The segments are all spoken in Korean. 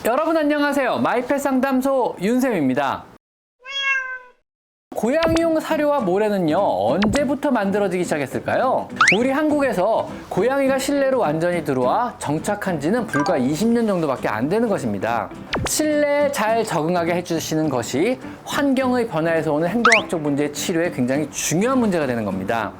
여러분 안녕하세요. 마이펫 상담소 윤쌤입니다. 고양이용 사료와 모래는요, 언제부터 만들어지기 시작했을까요? 우리 한국에서 고양이가 실내로 완전히 들어와 정착한 지는 불과 20년 정도밖에 안 되는 것입니다. 실내에 잘 적응하게 해주시는 것이 환경의 변화에서 오는 행동학적 문제의 치료에 굉장히 중요한 문제가 되는 겁니다.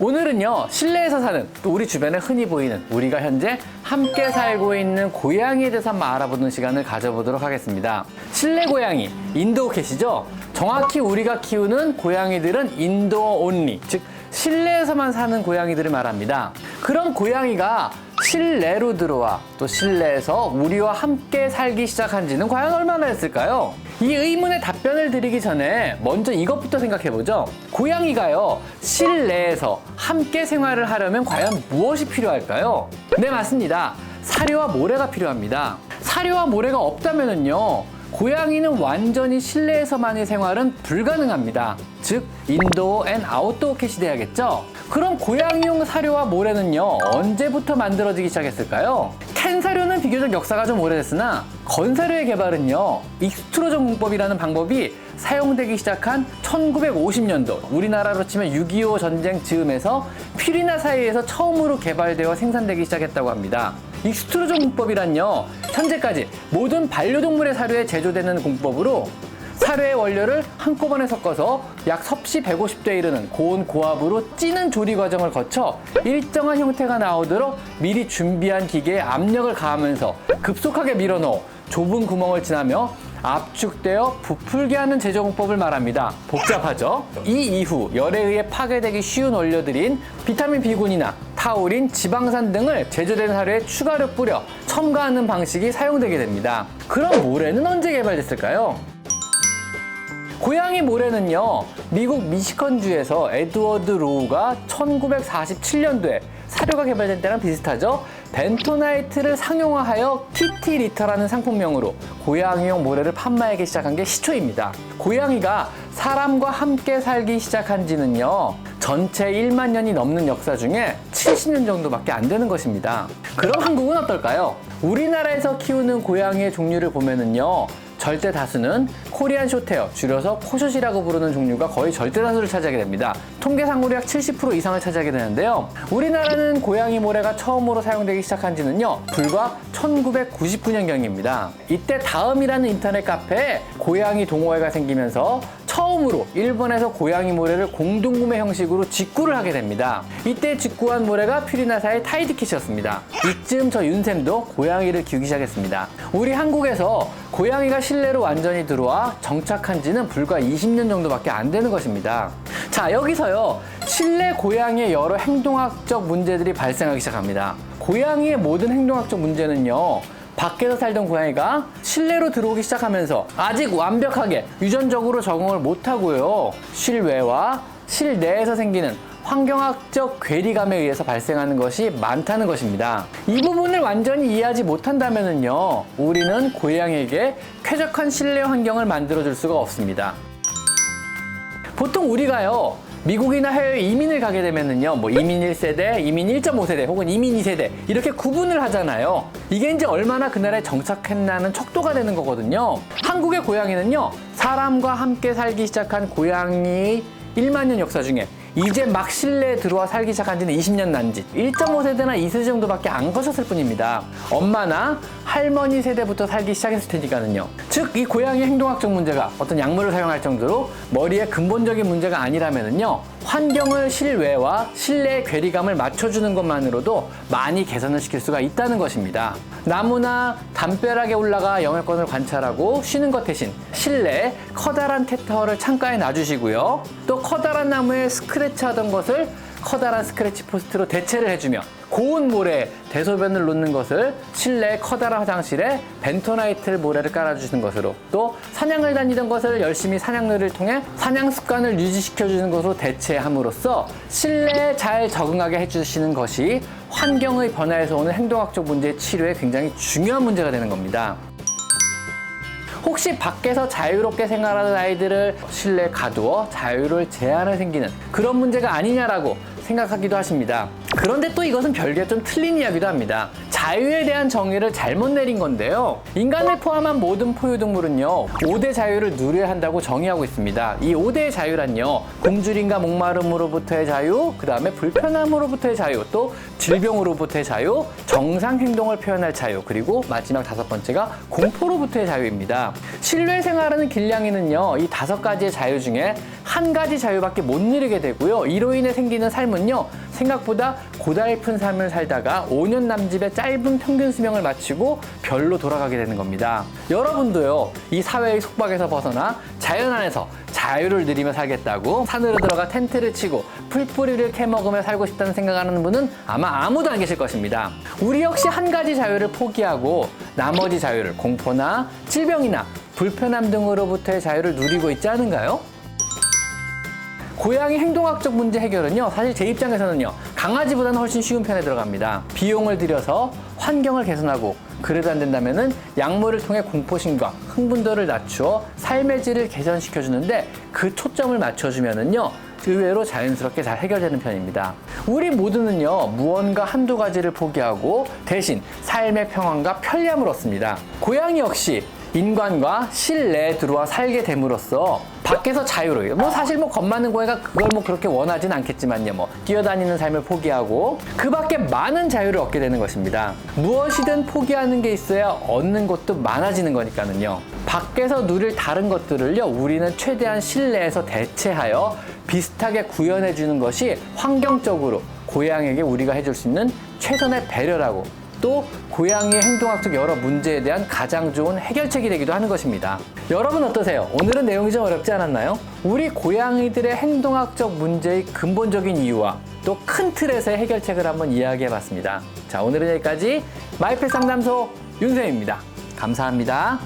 오늘은요, 실내에서 사는, 또 우리 주변에 흔히 보이는, 우리가 현재 함께 살고 있는 고양이에 대해서 한번 알아보는 시간을 가져보도록 하겠습니다. 실내 고양이, 인도어캣이죠? 정확히 우리가 키우는 고양이들은 인도어 온리, 즉 실내에서만 사는 고양이들을 말합니다. 그런 고양이가 실내로 들어와 또 실내에서 우리와 함께 살기 시작한 지는 과연 얼마나 됐을까요? 이 의문의 답변을 드리기 전에 먼저 이것부터 생각해보죠. 고양이가요, 실내에서 함께 생활을 하려면 과연 무엇이 필요할까요? 네, 맞습니다. 사료와 모래가 필요합니다. 사료와 모래가 없다면요, 고양이는 완전히 실내에서만의 생활은 불가능합니다. 즉, 인도어 앤 아웃도어 캣이 돼야겠죠? 그럼 고양이용 사료와 모래는요, 언제부터 만들어지기 시작했을까요? 캔 사료는 비교적 역사가 좀 오래됐으나 건사료의 개발은요, 익스트루전 공법이라는 방법이 사용되기 시작한 1950년도, 우리나라로 치면 6.25 전쟁 즈음에서 피리나 사이에서 처음으로 개발되어 생산되기 시작했다고 합니다. 익스트루전 공법이란요, 현재까지 모든 반려동물의 사료에 제조되는 공법으로 사료의 원료를 한꺼번에 섞어서 약 섭씨 150도에 이르는 고온 고압으로 찌는 조리 과정을 거쳐 일정한 형태가 나오도록 미리 준비한 기계에 압력을 가하면서 급속하게 밀어넣어 좁은 구멍을 지나며 압축되어 부풀게 하는 제조 공법을 말합니다. 복잡하죠? 이 이후 열에 의해 파괴되기 쉬운 원료들인 비타민 B군이나 타우린, 지방산 등을 제조된 사료에 추가로 뿌려 첨가하는 방식이 사용되게 됩니다. 그럼 모래는 언제 개발됐을까요? 고양이 모래는요, 미국 미시건주에서 에드워드 로우가 1947년도에 사료가 개발된 때랑 비슷하죠? 벤토나이트를 상용화하여 키티 리터라는 상품명으로 고양이용 모래를 판매하기 시작한 게 시초입니다. 고양이가 사람과 함께 살기 시작한 지는요, 전체 1만 년이 넘는 역사 중에 70년 정도밖에 안 되는 것입니다. 그럼 한국은 어떨까요? 우리나라에서 키우는 고양이의 종류를 보면은요, 절대 다수는 코리안 숏헤어, 줄여서 코숏이라고 부르는 종류가 거의 절대 다수를 차지하게 됩니다. 통계상으로 약 70% 이상을 차지하게 되는데요. 우리나라는 고양이 모래가 처음으로 사용되기 시작한 지는요, 불과 1999년경입니다. 이때 다음이라는 인터넷 카페에 고양이 동호회가 생기면서 처음으로 일본에서 고양이 모래를 공동구매 형식으로 직구를 하게 됩니다. 이때 직구한 모래가 퓨리나사의 타이드캣이었습니다. 이쯤 저 윤쌤도 고양이를 키우기 시작했습니다. 우리 한국에서 고양이가 실내로 완전히 들어와 정착한 지는 불과 20년 정도밖에 안 되는 것입니다. 자, 여기서요, 실내 고양이의 여러 행동학적 문제들이 발생하기 시작합니다. 고양이의 모든 행동학적 문제는요, 밖에서 살던 고양이가 실내로 들어오기 시작하면서 아직 완벽하게 유전적으로 적응을 못하고요, 실외와 실내에서 생기는 환경학적 괴리감에 의해서 발생하는 것이 많다는 것입니다. 이 부분을 완전히 이해하지 못한다면요, 우리는 고양이에게 쾌적한 실내 환경을 만들어줄 수가 없습니다. 보통 우리가요, 미국이나 해외 이민을 가게 되면은요, 이민 1세대, 이민 1.5세대, 혹은 이민 2세대, 이렇게 구분을 하잖아요. 이게 이제 얼마나 그 나라에 정착했나는 척도가 되는 거거든요. 한국의 고양이는요, 사람과 함께 살기 시작한 고양이 1만 년 역사 중에 이제 막 실내에 들어와 살기 시작한 지는 20년 난지 1.5세대나 2세대 정도밖에 안 거셨을 뿐입니다. 엄마나 할머니 세대부터 살기 시작했을 테니까는요. 즉, 이 고양이 행동학적 문제가 어떤 약물을 사용할 정도로 머리에 근본적인 문제가 아니라면은요, 환경을 실외와 실내의 괴리감을 맞춰주는 것만으로도 많이 개선을 시킬 수가 있다는 것입니다. 나무나 담벼락에 올라가 영역권을 관찰하고 쉬는 것 대신 실내에 커다란 캣타워를 창가에 놔주시고요, 또 커다란 나무에 스크래치 하던 것을 커다란 스크래치 포스트로 대체를 해주며 고온 모래에 대소변을 놓는 것을 실내 커다란 화장실에 벤토나이트 모래를 깔아주시는 것으로, 또 사냥을 다니던 것을 열심히 사냥놀이를 통해 사냥 습관을 유지시켜주는 것으로 대체함으로써 실내에 잘 적응하게 해주시는 것이 환경의 변화에서 오는 행동학적 문제의 치료에 굉장히 중요한 문제가 되는 겁니다. 혹시 밖에서 자유롭게 생활하는 아이들을 실내에 가두어 자유를 제한을 생기는 그런 문제가 아니냐라고 생각하기도 하십니다. 그런데 또 이것은 별개 좀 틀린 이야기도 합니다. 자유에 대한 정의를 잘못 내린 건데요. 인간을 포함한 모든 포유동물은요, 5대 자유를 누려야 한다고 정의하고 있습니다. 이 5대의 자유란요, 굶주림과 목마름으로부터의 자유, 그 다음에 불편함으로부터의 자유, 또 질병으로부터의 자유, 정상 행동을 표현할 자유, 그리고 마지막 5번째가 공포로부터의 자유입니다. 실외 생활하는 길냥이는요, 이 5가지의 자유 중에 한 가지 자유밖에 못 누리게 되고요. 이로 인해 생기는 삶은요, 생각보다 고달픈 삶을 살다가 5년 남짓의 짧은 평균 수명을 마치고 별로 돌아가게 되는 겁니다. 여러분도요, 이 사회의 속박에서 벗어나 자연 안에서 자유를 누리며 살겠다고 산으로 들어가 텐트를 치고 풀뿌리를 캐먹으며 살고 싶다는 생각하는 분은 아마 아무도 안 계실 것입니다. 우리 역시 한 가지 자유를 포기하고 나머지 자유를 공포나 질병이나 불편함 등으로부터의 자유를 누리고 있지 않은가요? 고양이 행동학적 문제 해결은요, 사실 제 입장에서는요, 강아지보다는 훨씬 쉬운 편에 들어갑니다. 비용을 들여서 환경을 개선하고, 그래도 안 된다면은 약물을 통해 공포심과 흥분도를 낮추어 삶의 질을 개선시켜주는데 그 초점을 맞춰주면은요, 의외로 자연스럽게 잘 해결되는 편입니다. 우리 모두는요, 무언가 한두 가지를 포기하고 대신 삶의 평안과 편리함을 얻습니다. 고양이 역시 인간과 실내에 들어와 살게 됨으로써 밖에서 자유를, 사실 겁 많은 고양이가 그걸 그렇게 원하진 않겠지만요, 뛰어다니는 삶을 포기하고 그 밖에 많은 자유를 얻게 되는 것입니다. 무엇이든 포기하는 게 있어야 얻는 것도 많아지는 거니까는요. 밖에서 누릴 다른 것들을요, 우리는 최대한 실내에서 대체하여 비슷하게 구현해 주는 것이 환경적으로 고양이에게 우리가 해줄 수 있는 최선의 배려라고, 또 고양이의 행동학적 여러 문제에 대한 가장 좋은 해결책이 되기도 하는 것입니다. 여러분 어떠세요? 오늘은 내용이 좀 어렵지 않았나요? 우리 고양이들의 행동학적 문제의 근본적인 이유와 또 큰 틀에서의 해결책을 한번 이야기해 봤습니다. 자, 오늘은 여기까지 마이펫 상담소 윤쌤입니다. 감사합니다.